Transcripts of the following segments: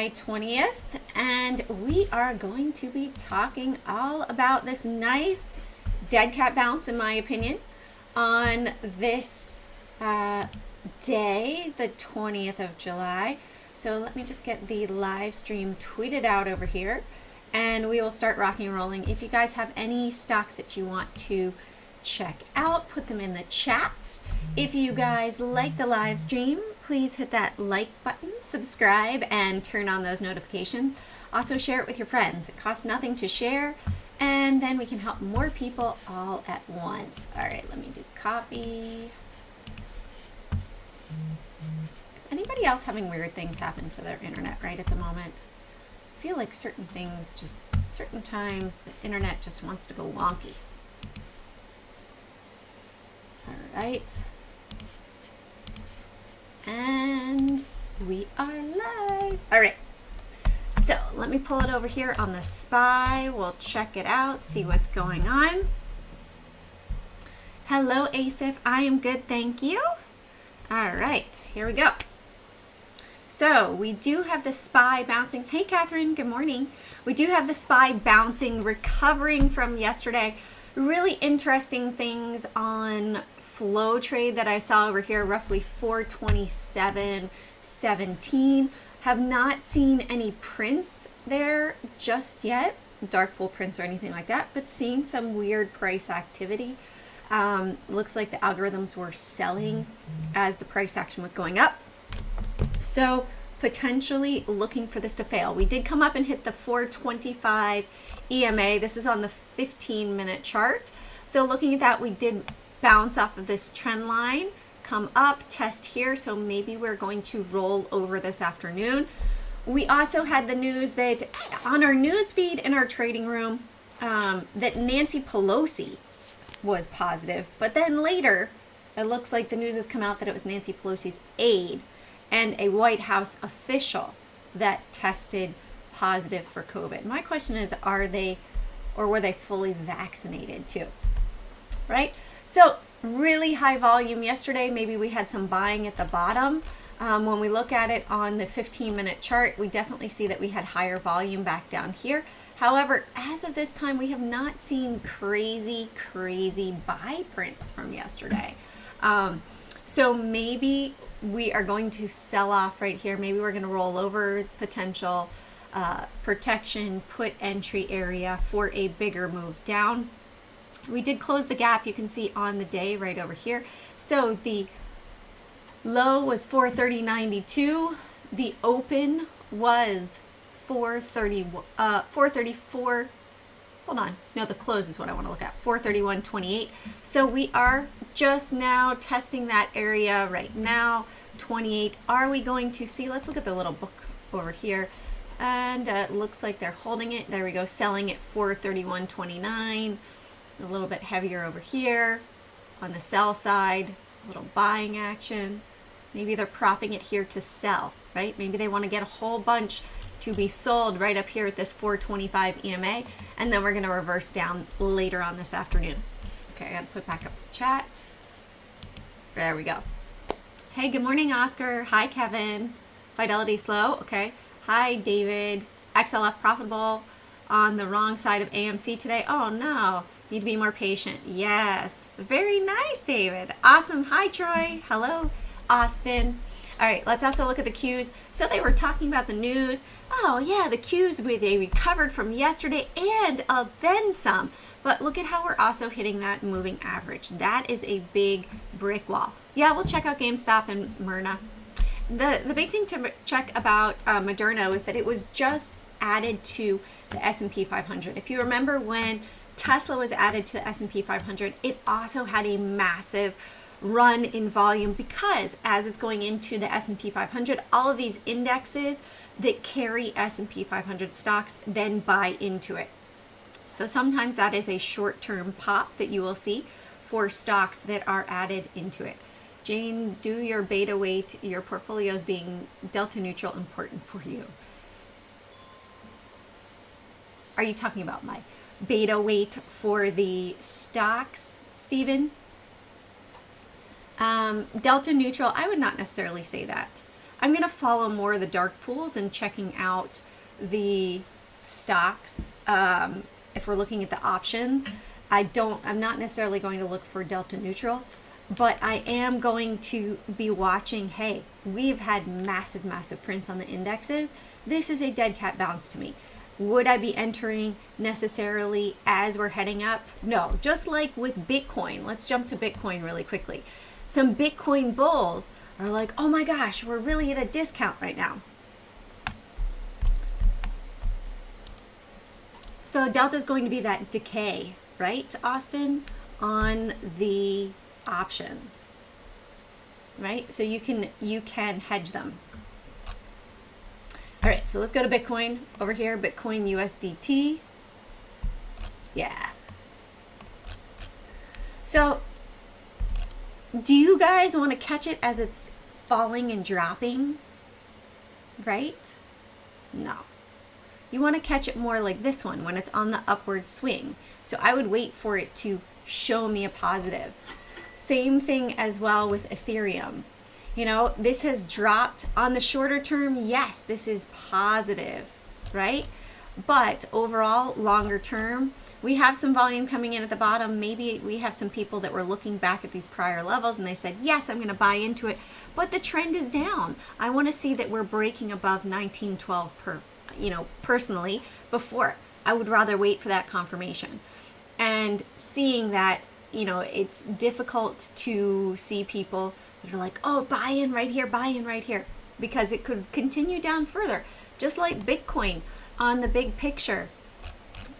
July 20th, and we are going to be talking all about this nice dead cat bounce, in my opinion, on this day, the 20th of July. So let me just get the live stream tweeted out over here, and we will start rocking and rolling. If you guys have any stocks that you want to check out, put them in the chat. If you guys like the live stream, please hit that like button, subscribe, and turn on those notifications. Also share it with your friends. It costs nothing to share, and then we can help more people all at once. All right, let me do copy. Is anybody else having weird things happen to their internet right at the moment? I feel like certain times the internet just wants to go wonky. All right. And we are live. All right. So let me pull it over here on the SPY. We'll check it out, see what's going on. Hello, Asif. I am good, thank you. All right, here we go. So we do have the SPY bouncing. Hey, Catherine, good morning. We do have the SPY bouncing, recovering from yesterday. Really interesting things on flow trade that I saw over here, roughly 427.17. Have not seen any prints there just yet, dark pool prints or anything like that, but seeing some weird price activity. Looks like the algorithms were selling as the price action was going up. So potentially looking for this to fail. We did come up and hit the 425 EMA. This is on the 15-minute chart. So looking at that, we did bounce off of this trend line, come up, test here. So maybe we're going to roll over this afternoon. We also had the news that on our news feed in our trading room, that Nancy Pelosi was positive, but then later it looks like the news has come out that it was Nancy Pelosi's aide and a White House official that tested positive for COVID. My question is, are they, or were they fully vaccinated too? Right? So really high volume yesterday. Maybe we had some buying at the bottom. When we look at it on the 15-minute chart, we definitely see that we had higher volume back down here. However, as of this time, we have not seen crazy buy prints from yesterday. So maybe we are going to sell off right here. Maybe we're going to roll over potential protection, put entry area for a bigger move down. We did close the gap, you can see on the day right over here. So the low was 430.92. The open was 434. Hold on. No, the close is what I want to look at. 431.28. So we are just now testing that area right now. 28. Are we going to see? Let's look at the little book over here. And it looks like they're holding it. There we go. Selling at 431.29. A little bit heavier over here on the sell side, a little buying action. Maybe they're propping it here to sell, right? Maybe they want to get a whole bunch to be sold right up here at this 425 EMA, and then we're going to reverse down later on this afternoon. Okay, I got to put back up the chat. There we go. Hey, good morning, Oscar. Hi, Kevin. Fidelity slow. Okay. Hi, David. XLF profitable on the wrong side of AMC today. Oh, no. Need to be more patient. Yes. Very nice, David. Awesome. Hi, Troy. Hello, Austin. All right, let's also look at the Qs. So they were talking about the news. Oh, yeah, the Qs, they recovered from yesterday and then some. But look at how we're also hitting that moving average. That is a big brick wall. Yeah, we'll check out GameStop and Myrna. The big thing to check about Moderna was that it was just added to the S&P 500. If you remember when Tesla was added to the S&P 500, it also had a massive run in volume because as it's going into the S&P 500, all of these indexes that carry S&P 500 stocks then buy into it. So sometimes that is a short-term pop that you will see for stocks that are added into it. Jane, do your beta weight, your portfolios being delta neutral important for you? Are you talking about my beta weight for the stocks, Stephen? Delta neutral, I would not necessarily say that. I'm going to follow more of the dark pools and checking out the stocks. If we're looking at the options, I'm not necessarily going to look for delta neutral, but I am going to be watching, hey, we've had massive, massive prints on the indexes. This is a dead cat bounce to me. Would I be entering necessarily as we're heading up? No, just like with Bitcoin. Let's jump to Bitcoin really quickly. Some Bitcoin bulls are like, oh my gosh, we're really at a discount right now. So delta is going to be that decay, right, Austin, on the options, right? So you can hedge them. All right, so let's go to Bitcoin over here, Bitcoin USDT. Yeah. So do you guys want to catch it as it's falling and dropping, right? No. You want to catch it more like this one when it's on the upward swing. So I would wait for it to show me a positive. Same thing as well with Ethereum. You know, this has dropped on the shorter term. Yes, this is positive, right? But overall, longer term, we have some volume coming in at the bottom. Maybe we have some people that were looking back at these prior levels and they said, yes, I'm going to buy into it, but the trend is down. I want to see that we're breaking above 1912 personally before. I would rather wait for that confirmation. And seeing that, it's difficult to see people that are like, oh, buy in right here, because it could continue down further. Just like Bitcoin on the big picture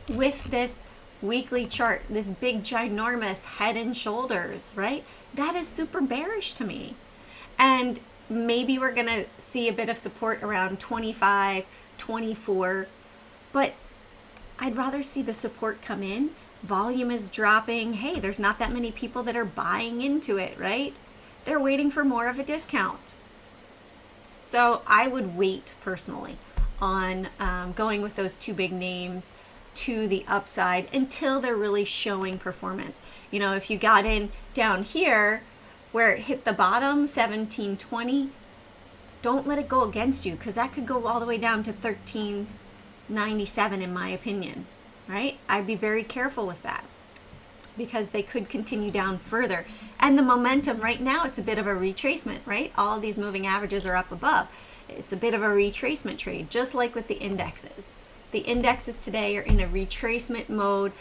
with this weekly chart, this big ginormous head and shoulders, right? That is super bearish to me. And maybe we're going to see a bit of support around 25, 24, but I'd rather see the support come in. Volume is dropping. Hey, there's not that many people that are buying into it, right? They're waiting for more of a discount. So I would wait personally on going with those two big names to the upside until they're really showing performance. If you got in down here where it hit the bottom, 1720, don't let it go against you, because that could go all the way down to 1397 in my opinion, right? I'd be very careful with that because they could continue down further. And the momentum right now, it's a bit of a retracement, right? All of these moving averages are up above. It's a bit of a retracement trade, just like with the indexes. The indexes today are in a retracement mode.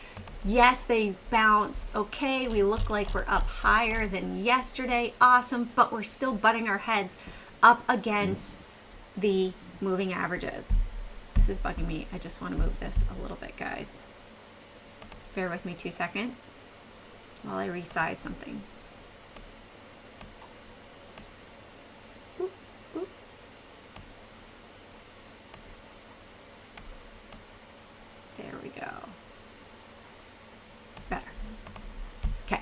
Yes, they bounced. Okay, we look like we're up higher than yesterday. Awesome, but we're still butting our heads up against the moving averages. This is bugging me. I just want to move this a little bit, guys. Bear with me 2 seconds while I resize something. Boop, boop. There we go. Better. Okay.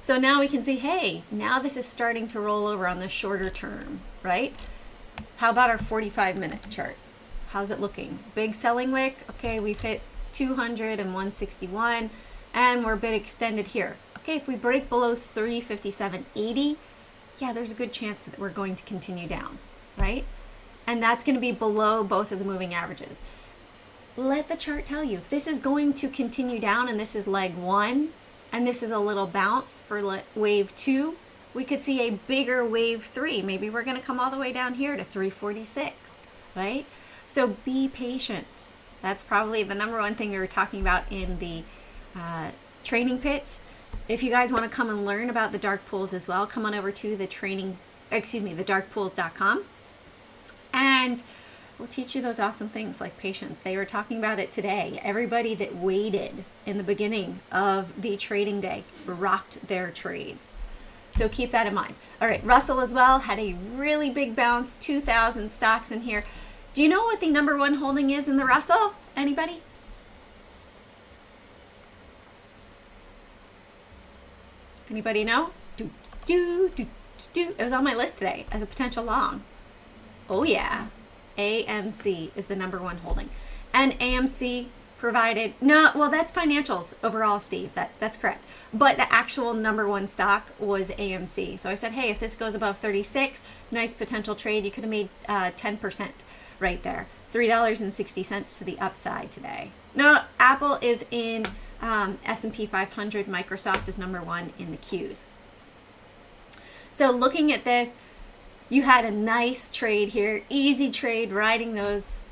So now we can see, hey, now this is starting to roll over on the shorter term, right? How about our 45-minute chart? How's it looking? Big selling wick. Okay, we've hit 200 and 161, and we're a bit extended here. Okay, if we break below 357.80, yeah, there's a good chance that we're going to continue down, right? And that's going to be below both of the moving averages. Let the chart tell you if this is going to continue down, and this is leg 1, and this is a little bounce for wave 2. We could see a bigger wave 3. Maybe we're going to come all the way down here to 346, right? So be patient. That's probably the number one thing we were talking about in the training pits. If you guys want to come and learn about the dark pools as well, come on over to the darkpools.com, and we'll teach you those awesome things like patience. They were talking about it today. Everybody that waited in the beginning of the trading day rocked their trades. So keep that in mind. All right, Russell as well had a really big bounce, 2,000 stocks in here. Do you know what the number one holding is in the Russell? Anybody? Anybody know? It was on my list today as a potential long. Oh yeah, AMC is the number one holding. And AMC provided, no, well, that's financials overall, Steve. That's correct. But the actual number one stock was AMC. So I said, hey, if this goes above 36, nice potential trade. You could have made 10% right there. $3.60 to the upside today. No, Apple is in S&P 500. Microsoft is number one in the Qs. So looking at this, you had a nice trade here, easy trade, riding those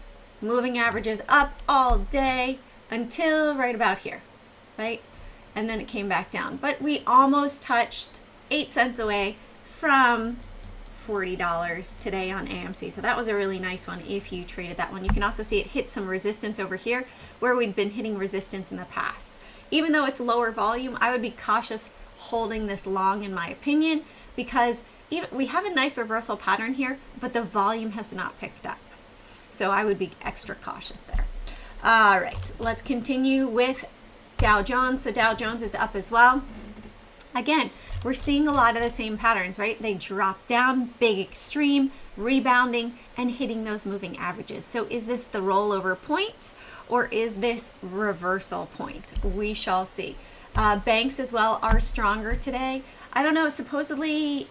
moving averages up all day until right about here, right? And then it came back down. But we almost touched 8 cents away from $40 today on AMC. So that was a really nice one if you traded that one. You can also see it hit some resistance over here where we'd been hitting resistance in the past. Even though it's lower volume, I would be cautious holding this long in my opinion, because we have a nice reversal pattern here, but the volume has not picked up. So I would be extra cautious there. All right, let's continue with Dow Jones. So Dow Jones is up as well. Again, we're seeing a lot of the same patterns, right? They drop down, big extreme, rebounding, and hitting those moving averages. So is this the rollover point or is this reversal point? We shall see. Banks as well are stronger today. I don't know, supposedly,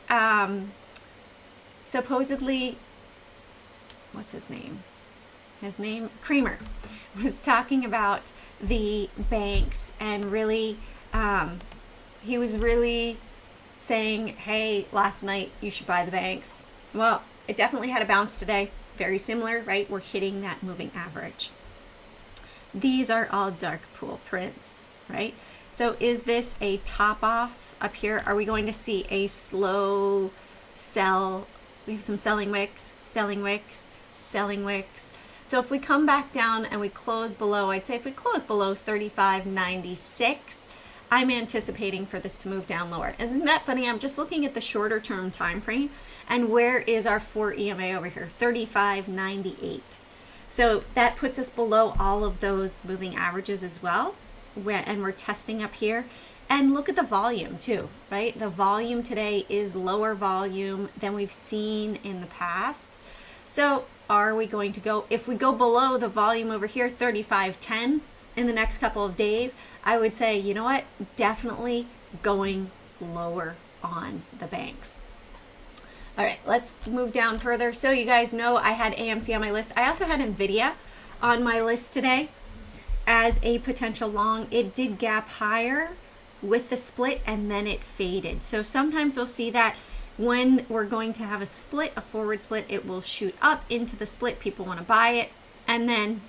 what's his name? His name, Kramer, was talking about the banks and really, he was really saying, hey, last night you should buy the banks. Well, it definitely had a bounce today. Very similar, right? We're hitting that moving average. These are all dark pool prints, right? So is this a top off up here? Are we going to see a slow sell? We have some selling wicks, selling wicks, selling wicks. So if we come back down and we close below, I'd say if we close below 35.96, I'm anticipating for this to move down lower. Isn't that funny? I'm just looking at the shorter term time frame, and where is our 4 EMA over here? 35.98. So that puts us below all of those moving averages as well. And we're testing up here. And look at the volume too, right? The volume today is lower volume than we've seen in the past. So are we going to go, if we go below the volume over here, 35.10 in the next couple of days, I would say, you know what, definitely going lower on the banks. All right, let's move down further. So you guys know I had AMC on my list. I also had NVIDIA on my list today as a potential long. It did gap higher with the split and then it faded. So sometimes we'll see that when we're going to have a split, a forward split, it will shoot up into the split. People want to buy it. And then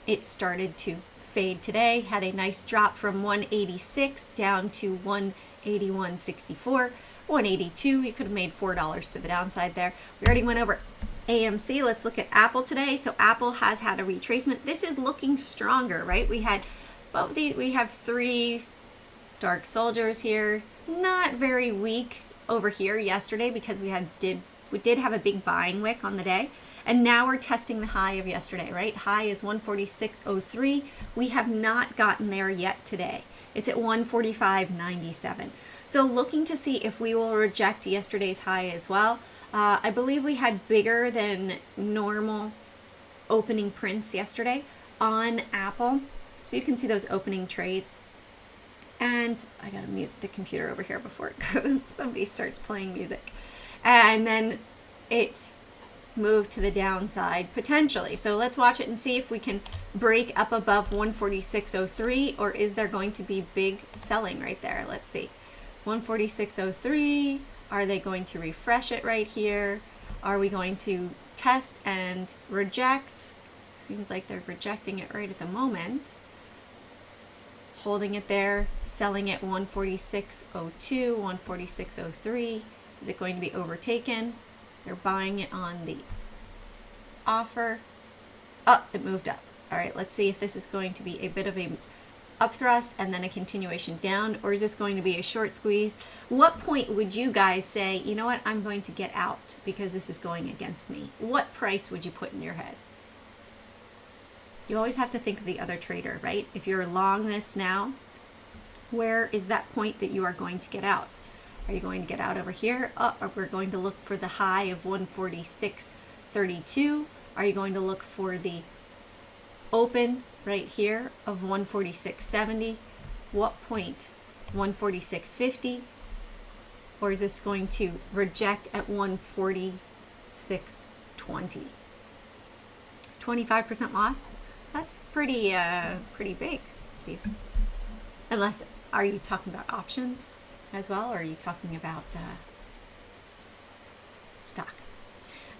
it started to fade today. Had a nice drop from 186 down to 181.64. 182, you could have made $4 to the downside there. We already went over AMC. Let's look at Apple today. So Apple has had a retracement. This is looking stronger, right? We have 3 dark soldiers here. Not very weak over here yesterday because we did have a big buying wick on the day. And now we're testing the high of yesterday, right? High is 146.03. We have not gotten there yet today. It's at 145.97. So looking to see if we will reject yesterday's high as well. I believe we had bigger than normal opening prints yesterday on Apple. So you can see those opening trades. And I gotta mute the computer over here before it goes. Somebody starts playing music. And then it moved to the downside potentially. So let's watch it and see if we can break up above 146.03, or is there going to be big selling right there? Let's see. 146.03. Are they going to refresh it right here? Are we going to test and reject? Seems like they're rejecting it right at the moment. Holding it there, selling at 146.02, 146.03. Is it going to be overtaken? They're buying it on the offer. Oh, it moved up. All right, let's see if this is going to be a bit of a up thrust and then a continuation down, or is this going to be a short squeeze? What point would you guys say, you know what, I'm going to get out because this is going against me? What price would you put in your head? You always have to think of the other trader, right? If you're long this now, where is that point that you are going to get out? Are you going to get out over here? Oh, or we're going to look for the high of 146.32. Are you going to look for the open right here of 146.70. What point? 146.50? Or is this going to reject at 146.20? 25% loss? That's pretty big, Steve. Unless, are you talking about options as well, or are you talking about stock?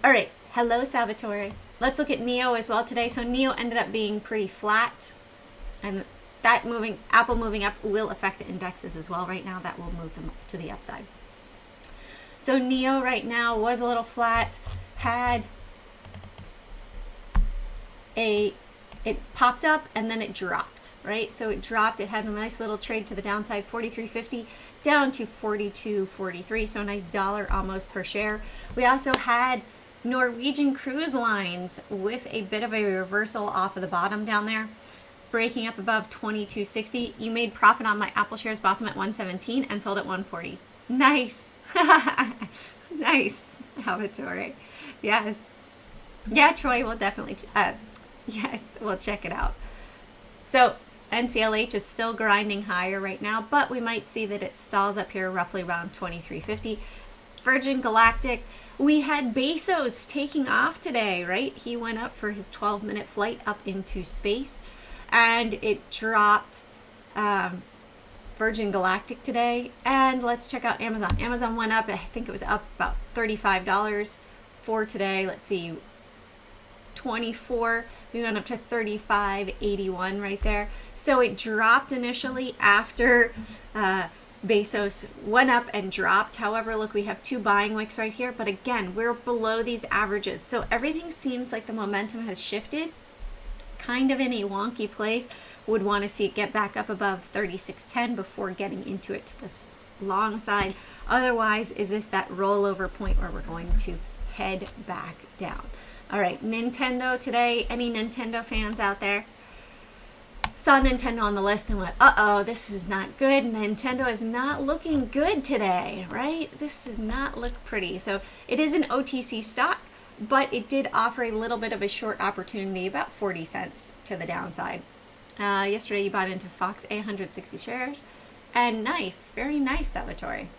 All right, hello Salvatore. Let's look at NEO as well today. So NEO ended up being pretty flat, and that Apple moving up will affect the indexes as well. Right now, that will move them to the upside. So NEO right now was a little flat, it popped up and then it dropped, right? So it dropped, it had a nice little trade to the downside, 43.50 down to 42.43, so a nice $1 almost per share. We also had Norwegian Cruise Lines with a bit of a reversal off of the bottom down there, breaking up above 22.60. You made profit on my Apple shares, bought them at 117 and sold at 140. Nice. Nice, Salvatore. Yes. Yeah, Troy will definitely, yes, we'll check it out. So NCLH is still grinding higher right now, but we might see that it stalls up here roughly around 23.50. Virgin Galactic, we had Bezos taking off today, right? He went up for his 12-minute flight up into space, and it dropped Virgin Galactic today. And let's check out Amazon. Amazon went up, I think it was up about $35 for today. Let's see, 24, we went up to 35.81 right there. So it dropped initially after Bezos went up and dropped. However, look, we have two buying wicks right here, but again, we're below these averages. So everything seems like the momentum has shifted, kind of in a wonky place. Would want to see it get back up above 36.10 before getting into it to this long side. Otherwise, is this that rollover point where we're going to head back down? All right, Nintendo today. Any Nintendo fans out there? Saw Nintendo on the list and went, uh-oh, this is not good. Nintendo is not looking good today, right? This does not look pretty. So it is an OTC stock, but it did offer a little bit of a short opportunity, about 40 cents to the downside. Yesterday you bought into Fox, 160 shares. And nice, very nice, Salvatore.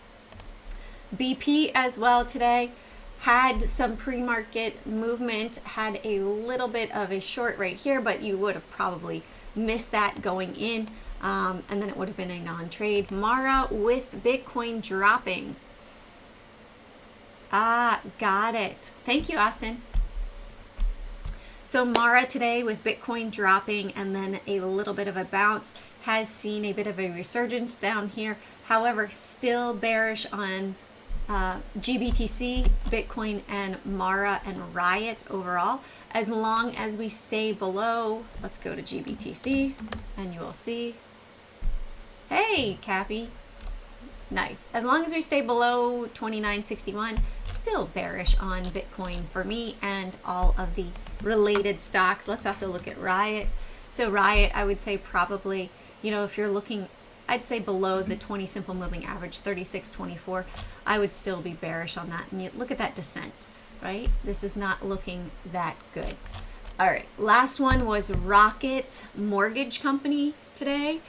BP as well today. Had some pre-market movement, had a little bit of a short right here, but you would have probably missed that going in, and then it would have been a non-trade. Mara with Bitcoin dropping. Got it. Thank you, Austin. So Mara today with Bitcoin dropping and then a little bit of a bounce has seen a bit of a resurgence down here. However, still bearish on GBTC, Bitcoin, and Mara and Riot overall. As long as we stay below, let's go to GBTC and you will see, hey, Cappy, nice. As long as we stay below 29.61, still bearish on Bitcoin for me and all of the related stocks. Let's also look at Riot. So Riot, I would say probably, you know, if you're looking, I'd say below the 20 simple moving average, 36.24, I would still be bearish on that. And you look at that descent, right? This is not looking that good. All right, last one was Rocket Mortgage Company today.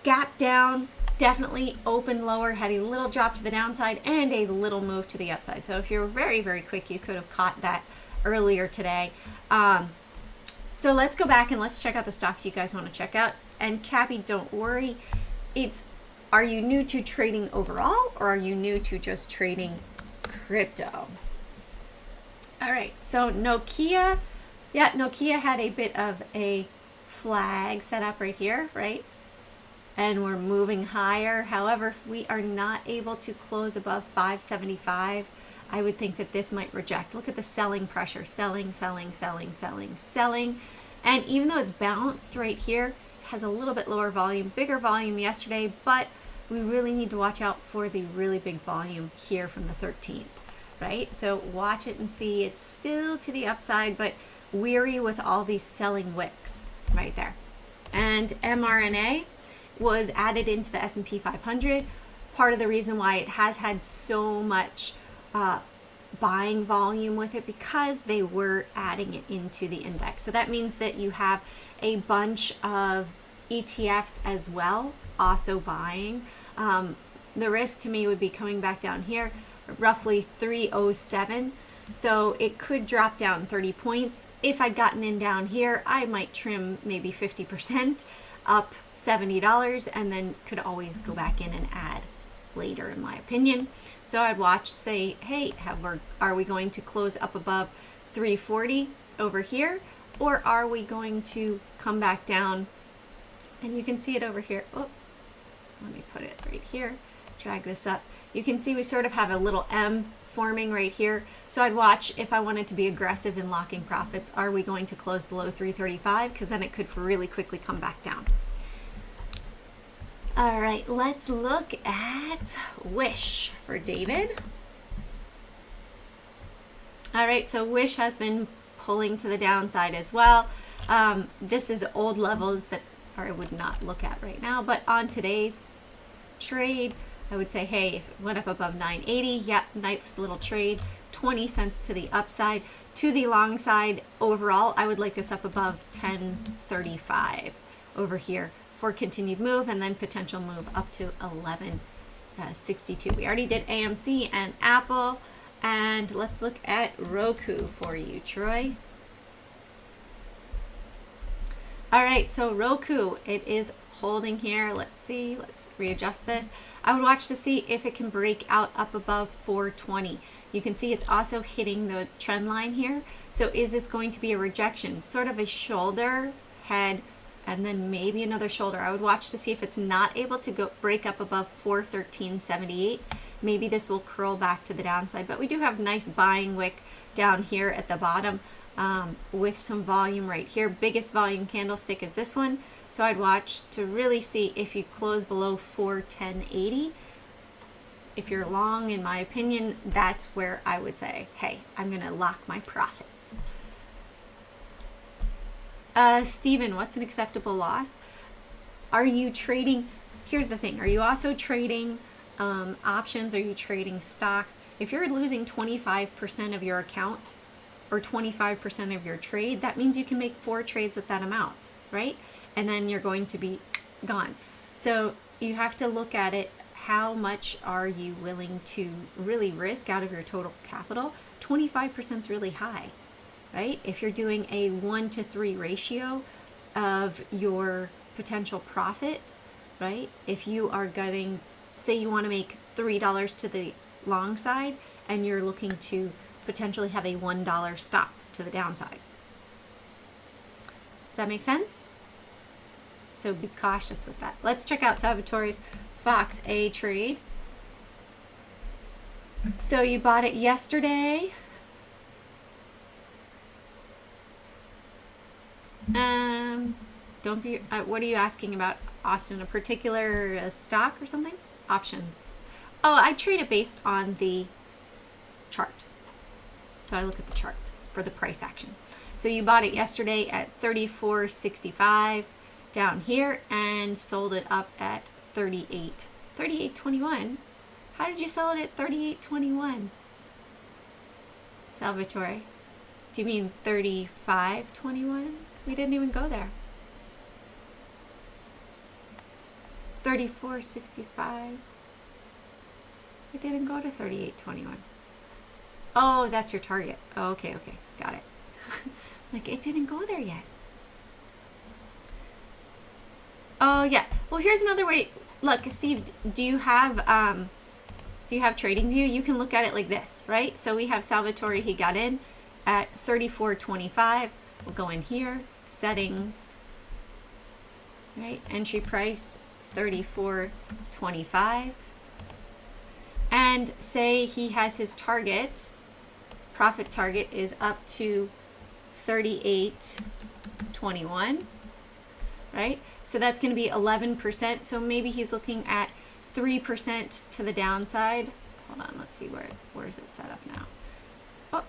Gap down, definitely open lower, had a little drop to the downside and a little move to the upside. So if you're very, very quick, you could have caught that earlier today. So let's go back and let's check out the stocks you guys want to check out. And Cappy, don't worry. Are you new to trading overall or are you new to just trading crypto? All right, so Nokia, yeah, Nokia had a bit of a flag set up right here, right? And we're moving higher. However, if we are not able to close above 575, I would think that this might reject. Look at the selling pressure, selling, selling, selling, selling, selling. And even though it's bounced right here, it has a little bit lower volume, bigger volume yesterday, but we really need to watch out for the really big volume here from the 13th, right? So watch it and see. It's still to the upside, but weary with all these selling wicks right there. And mRNA was added into the S&P 500. Part of the reason why it has had so much buying volume with it because they were adding it into the index. So that means that you have a bunch of ETFs as well also buying. The risk to me would be coming back down here, roughly 307. So it could drop down 30 points. If I'd gotten in down here, I might trim maybe 50%, up $70, and then could always go back in and add later, in my opinion. So I'd watch, say, hey, are we going to close up above 340 over here, or are we going to come back down? And you can see it over here. Oh, let me put it right here, drag this up. You can see we sort of have a little M forming right here. So I'd watch if I wanted to be aggressive in locking profits. Are we going to close below 335? Because then it could really quickly come back down. All right, let's look at Wish for David. All right, so Wish has been pulling to the downside as well. This is old levels that I would not look at right now, but on today's trade, I would say, hey, if it went up above 980, yeah, nice little trade, 20 cents to the upside. To the long side, overall, I would like this up above 1035 over here for continued move, and then potential move up to 1162. We already did AMC and Apple, and let's look at Roku for you, Troy. All right, so Roku, it is holding here. Let's see, let's readjust this. I would watch to see if it can break out up above 420. You can see it's also hitting the trend line here. So is this going to be a rejection? Sort of a shoulder, head, and then maybe another shoulder. I would watch to see if it's not able to break up above 413.78. Maybe this will curl back to the downside, but we do have nice buying wick down here at the bottom with some volume right here. Biggest volume candlestick is this one. So I'd watch to really see if you close below 410.80. If you're long, in my opinion, that's where I would say, hey, I'm gonna lock my profits. Steven, what's an acceptable loss? Are you trading? Here's the thing. Are you also trading options? Are you trading stocks? If you're losing 25% of your account or 25% of your trade, that means you can make 4 trades with that amount, right? And then you're going to be gone. So you have to look at it. How much are you willing to really risk out of your total capital? 25% is really high, right? If you're doing a 1-to-3 ratio of your potential profit, right? If you are getting, say you want to make $3 to the long side and you're looking to potentially have a $1 stop to the downside. Does that make sense? So be cautious with that. Let's check out Salvatore's Fox A trade. So you bought it yesterday. Don't be. What are you asking about, Austin? A particular stock or something? Options. Oh, I trade it based on the chart. So I look at the chart for the price action. So you bought it yesterday at 34.65 down here and sold it up at 38.21. How did you sell it at 38.21? Salvatore, do you mean 35.21? We didn't even go there. 34.65. It didn't go to 38.21. Oh, that's your target. Oh, okay, got it. Like, it didn't go there yet. Oh yeah. Well, here's another way. Look, Steve, do you have TradingView? You can look at it like this, right? So we have Salvatore. He got in at 34.25. We'll go in here, settings, right? Entry price 34.25, and say he has his target. Profit target is up to 38.21, right? So that's going to be 11%. So maybe he's looking at 3% to the downside. Hold on, let's see where is it set up now. Oh,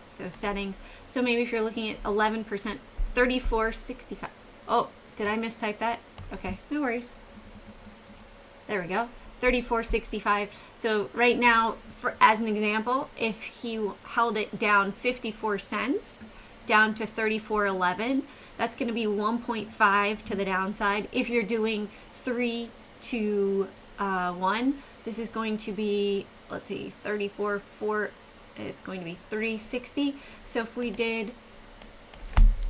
so settings. So maybe if you're looking at 11%, 34.65. Oh, did I mistype that? Okay, no worries. There we go. 34.65. So right now as an example, if he held it down 54 cents down to 34.11, that's going to be 1.5 to the downside. If you're doing 3 to 1, this is going to be, let's see, 34.4, it's going to be 360. So if we did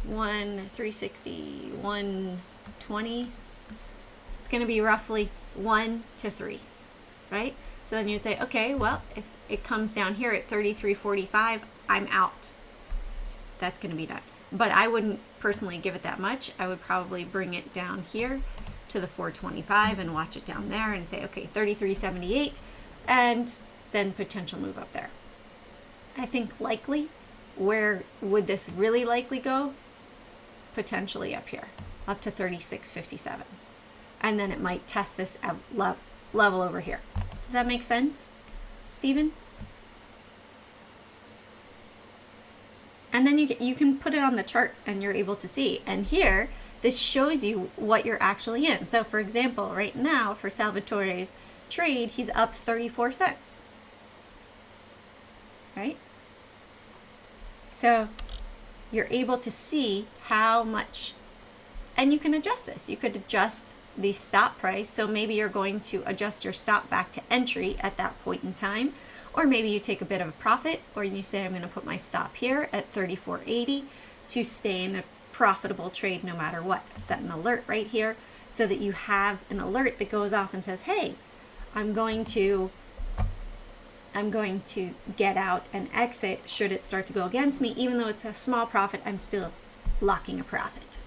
360, 120, it's going to be roughly 1 to 3, right? So then you'd say, okay, well, if it comes down here at 33.45, I'm out. That's going to be done. But I wouldn't personally give it that much. I would probably bring it down here to the 425 and watch it down there and say, okay, 33.78, and then potential move up there. I think likely, where would this really likely go? Potentially up here, up to 36.57. And then it might test this level over here. Does that make sense, Stephen? And then you can put it on the chart and you're able to see. And here, this shows you what you're actually in. So for example, right now for Salvatore's trade, he's up 34 cents, right? So you're able to see how much, and you can adjust this. You could adjust the stop price. So maybe you're going to adjust your stop back to entry at that point in time, or maybe you take a bit of a profit, or you say, I'm going to put my stop here at 34.80 to stay in a profitable trade no matter what. Set an alert right here so that you have an alert that goes off and says, hey, I'm going to get out and exit should it start to go against me. Even though it's a small profit, I'm still locking a profit.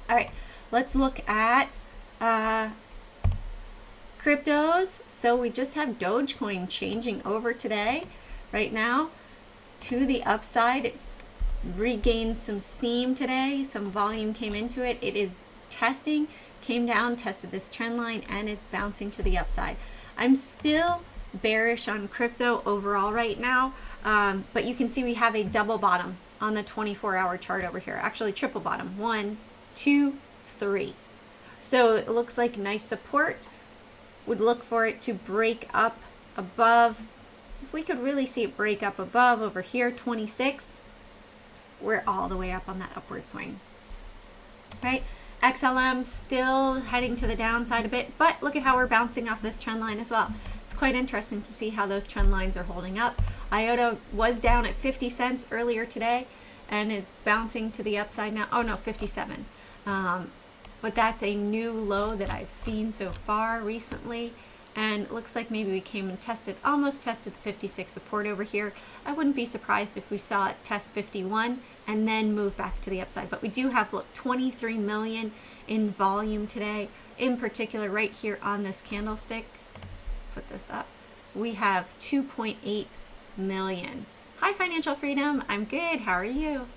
All right, let's look at cryptos. So we just have Dogecoin changing over today, right now, to the upside. It regained some steam today. Some volume came into it. It is testing, came down, tested this trend line, and is bouncing to the upside. I'm still bearish on crypto overall right now, but you can see we have a double bottom on the 24-hour chart over here. Actually, triple bottom. 1, 2, 3. So it looks like nice support. Would look for it to break up above. If we could really see it break up above over here, 26, we're all the way up on that upward swing, right? XLM still heading to the downside a bit, but look at how we're bouncing off this trend line as well. It's quite interesting to see how those trend lines are holding up. IOTA was down at 50 cents earlier today and is bouncing to the upside now. Oh no, 57. But that's a new low that I've seen so far recently. And it looks like maybe we came and almost tested the 56 support over here. I wouldn't be surprised if we saw it test 51 and then move back to the upside. But we do have, look, 23 million in volume today, in particular right here on this candlestick. Let's put this up. We have 2.8 million. Hi, Financial Freedom. I'm good. How are you?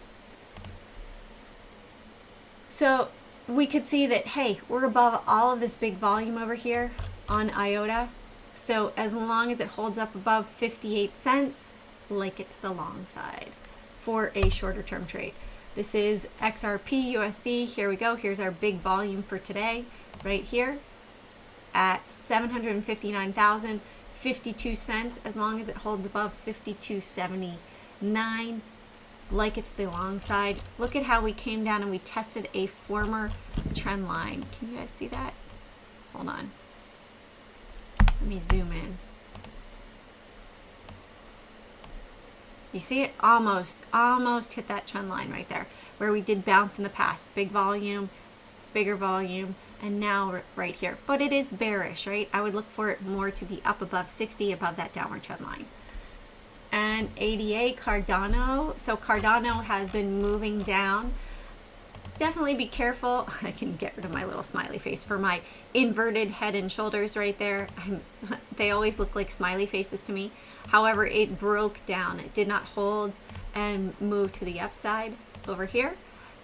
So we could see that, hey, we're above all of this big volume over here on IOTA. So as long as it holds up above 58 cents, like it to the long side for a shorter term trade. This is XRP USD. Here we go. Here's our big volume for today right here at 759,052 cents. As long as it holds above 52.79, like it to the long side. Look at how we came down and we tested a former trend line. Can you guys see that? Hold on. Let me zoom in. You see it? Almost hit that trend line right there where we did bounce in the past. Big volume, bigger volume, and now right here. But it is bearish, right? I would look for it more to be up above 60, above that downward trend line. And ADA, Cardano. So Cardano has been moving down. Definitely be careful. I can get rid of my little smiley face for my inverted head and shoulders right there. They always look like smiley faces to me. However, it broke down. It did not hold and move to the upside over here.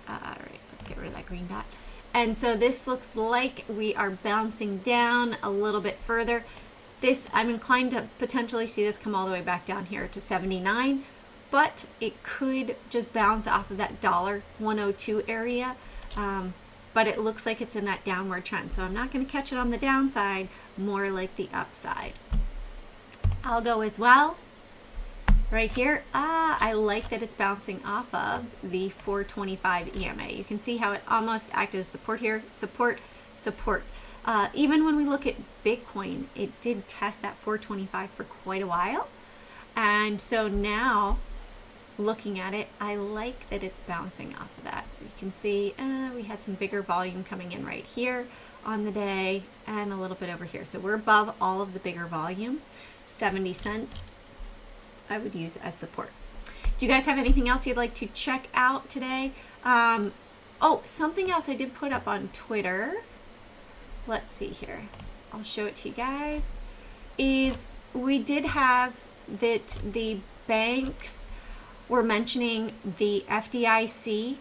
All right, let's get rid of that green dot. And so this looks like we are bouncing down a little bit further. This, I'm inclined to potentially see this come all the way back down here to 79, but it could just bounce off of that $1.02 area. But it looks like it's in that downward trend. So I'm not going to catch it on the downside, more like the upside. Algo as well. Right here, I like that it's bouncing off of the 425 EMA. You can see how it almost acted as support here, support, support. Even when we look at Bitcoin, it did test that 425 for quite a while. And so now, looking at it, I like that it's bouncing off of that. You can see we had some bigger volume coming in right here on the day and a little bit over here. So we're above all of the bigger volume, 70 cents. I would use as support. Do you guys have anything else you'd like to check out today? Oh, something else I did put up on Twitter. Let's see here. I'll show it to you guys. Is we did have that the banks were mentioning the FDIC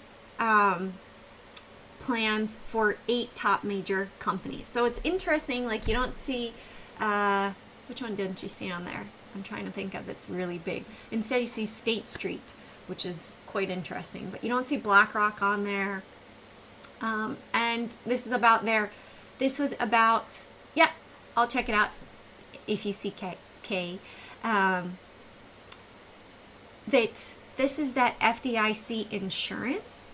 plans for 8 top major companies. So it's interesting, like you don't see, which one didn't you see on there? I'm trying to think of that's really big. Instead you see State Street, which is quite interesting, but you don't see BlackRock on there. And this is about this was about, yeah, I'll check it out if you see K. That this is that FDIC insurance.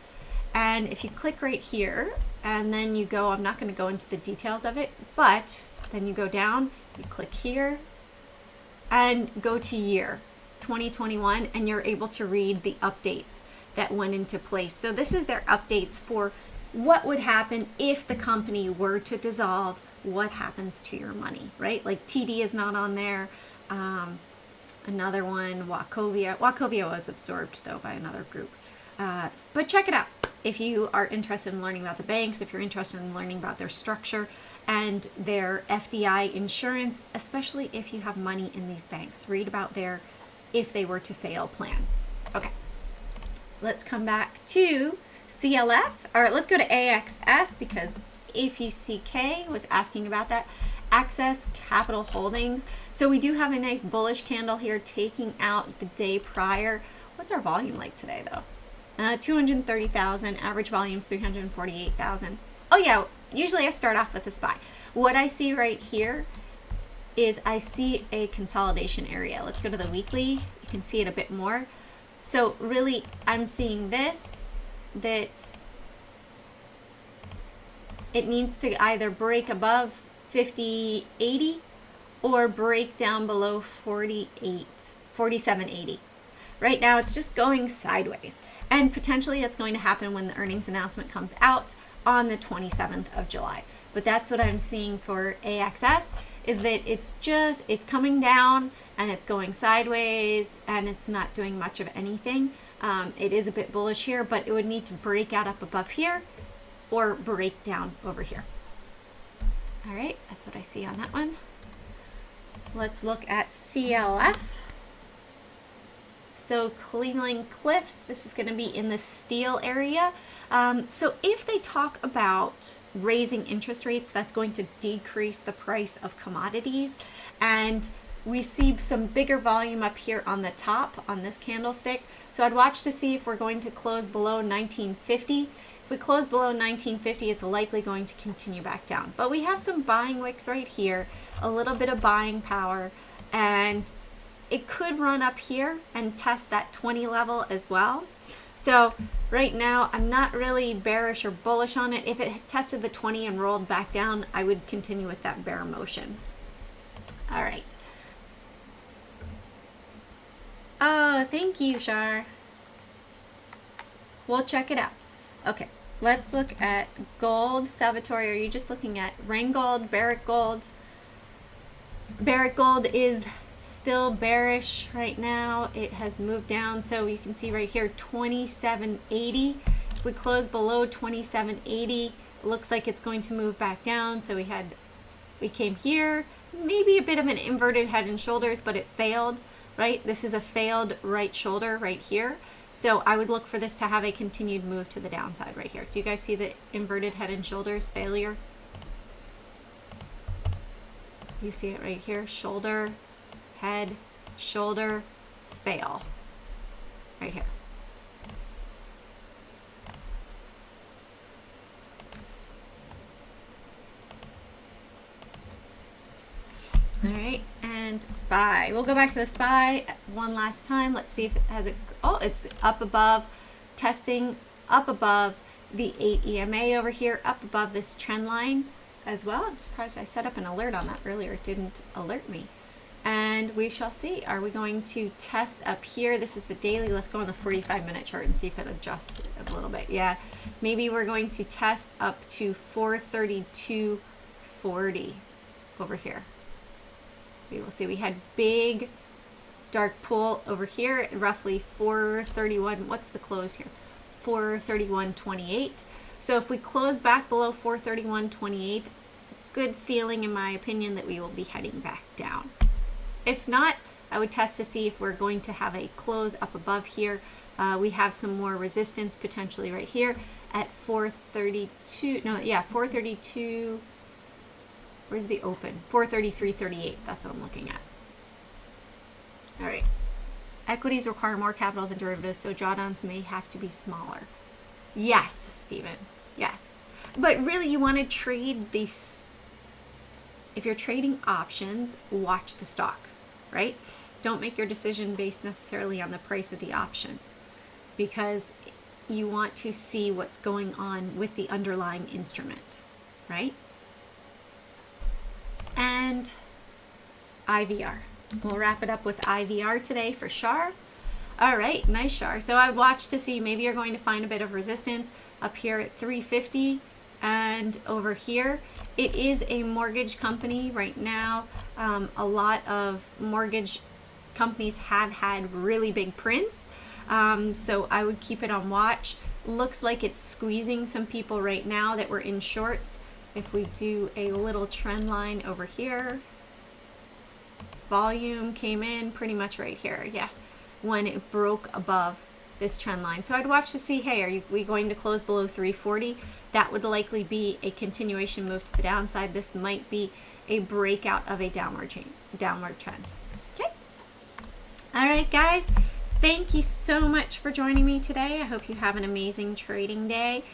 And if you click right here and then you go, I'm not going to go into the details of it, but then you go down, you click here and go to year 2021 and you're able to read the updates that went into place. So this is their updates for what would happen if the company were to dissolve, what happens to your money, right? Like TD is not on there. Another one, Wachovia. Wachovia was absorbed though by another group. But check it out if you are interested in learning about the banks, if you're interested in learning about their structure and their FDI insurance, especially if you have money in these banks. Read about their if they were to fail plan. Okay, let's come back to CLF, or let's go to AXS because if you see K was asking about that. Access Capital Holdings. So we do have a nice bullish candle here taking out the day prior. What's our volume like today though? 230,000, average volume's 348,000. Oh yeah, usually I start off with a SPY. What I see right here is I see a consolidation area. Let's go to the weekly. You can see it a bit more. So really I'm seeing this, that it needs to either break above 50.80 or break down below 47.80. Right now it's just going sideways, and potentially that's going to happen when the earnings announcement comes out on the 27th of July. But that's what I'm seeing for AXS, is that it's coming down and it's going sideways and it's not doing much of anything. It is a bit bullish here, but it would need to break out up above here or break down over here. All right, that's what I see on that one. Let's look at CLF. So Cleveland Cliffs, this is going to be in the steel area. So if they talk about raising interest rates, that's going to decrease the price of commodities. And we see some bigger volume up here on the top on this candlestick. So I'd watch to see if we're going to close below 1950. If we close below 1950, it's likely going to continue back down. But we have some buying wicks right here, a little bit of buying power, and it could run up here and test that 20 level as well. So right now, I'm not really bearish or bullish on it. If it tested the 20 and rolled back down, I would continue with that bear motion. All right. Oh, thank you, Shar. We'll check it out. Okay, let's look at gold. Salvatore, are you just looking at Rheingold, Barrick Gold? Barrick Gold is still bearish right now. It has moved down, so you can see right here 27.80. If we close below 27.80, it looks like it's going to move back down. So we came here, maybe a bit of an inverted head and shoulders, but it failed, right? This is a failed right shoulder right here. So I would look for this to have a continued move to the downside right here. Do you guys see the inverted head and shoulders failure? You see it right here, shoulder, head, shoulder, fail, right here. All right, and SPY. SPY. We'll go back to the SPY one last time. Let's see if it has a, oh, it's up above, testing up above the 8 EMA over here, up above this trend line as well. I'm surprised I set up an alert on that earlier. It didn't alert me. And we shall see. Are we going to test up here? This is the daily. Let's go on the 45-minute chart and see if it adjusts a little bit. Yeah, maybe we're going to test up to 432.40 over here. We will see. We had big dark pool over here at roughly 431. What's the close here? 431.28. So if we close back below 431.28, good feeling in my opinion that we will be heading back down. If not, I would test to see if we're going to have a close up above here. We have some more resistance potentially right here at 432. No, yeah, 432. Where's the open? 433.38. That's what I'm looking at. All right. Equities require more capital than derivatives, so drawdowns may have to be smaller. Yes, Stephen. Yes. But really, you want to trade these. If you're trading options, watch the stock, right? Don't make your decision based necessarily on the price of the option, because you want to see what's going on with the underlying instrument, right? And IVR. We'll wrap it up with IVR today for SHAR. All right, nice SHAR. So I watched to see maybe you're going to find a bit of resistance up here at 350 and over here. It is a mortgage company right now. A lot of mortgage companies have had really big prints. So I would keep it on watch. Looks like it's squeezing some people right now that were in shorts. If we do a little trend line over here, volume came in pretty much right here, yeah, when it broke above this trend line. So I'd watch to see, hey, are we going to close below 340? That would likely be a continuation move to the downside. This might be a breakout of a downward trend. Okay. All right, guys. Thank you so much for joining me today. I hope you have an amazing trading day.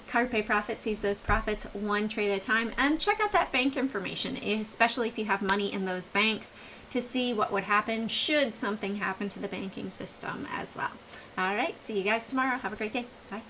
Carpe Profit sees those profits one trade at a time, and check out that bank information, especially if you have money in those banks, to see what would happen should something happen to the banking system as well. All right, see you guys tomorrow. Have a great day. Bye.